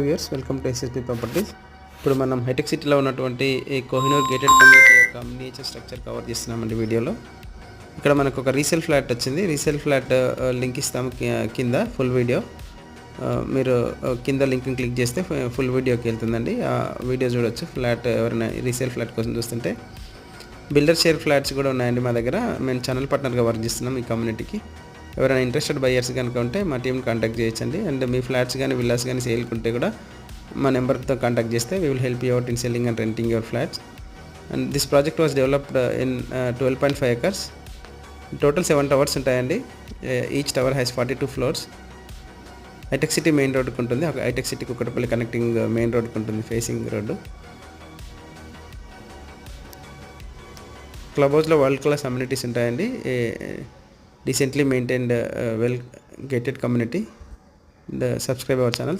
Viewers welcome to SSP properties. ఇప్పుడు మనం hitech సిటీలో ఉన్నటువంటి ఈ కోహినూర్ గేటెడ్ కమ్యూనిటీ యొక్క మినియేచర్ స్ట్రక్చర్ కవర్ చేస్తున్నామండి వీడియోలో. ఇక్కడ మనకు ఒక రీసేల్ ఫ్లాట్ వచ్చింది. రీసేల్ ఫ్లాట్ లింక్ ఇస్తాము కింద ఫుల్ వీడియో. మీరు కింద లింక్ని క్లిక్ చేస్తే ఫుల్ వీడియోకి వెళ్తుందండి. ఆ వీడియో చూడొచ్చు. ఫ్లాట్ ఎవరైనా రీసేల్ ఫ్లాట్ కోసం చూస్తుంటే బిల్డర్ షేర్ ఫ్లాట్స్ కూడా ఉన్నాయండి మా దగ్గర. మేము ఛానల్ పార్ట్నర్గా వర్క్ చేస్తున్నాం ఈ కమ్యూనిటీకి. ఎవరైనా ఇంట్రెస్టెడ్ బయర్స్ కనుక ఉంటే మా టీంని కాంటాక్ట్ చేయొచ్చండి. అండ్ మీ ఫ్లాట్స్ కానీ విల్లాస్ కానీ సేల్కి ఉంటే కూడా మా నెంబర్తో కాంటాక్ట్ చేస్తే we will help you out in selling and renting your flats. And this project was developed in 12.5 acres. Total 7 towers ఉంటాయండి. Each tower has 42 floors. Hitech city main రోడ్డుకు ఉంటుంది. Hitech city Kukatpally connecting main రోడ్డుకు ఉంటుంది, facing road. Club హౌస్లో world class amenities ఉంటాయండి. Decently maintained well gated community. Subscribe our channel.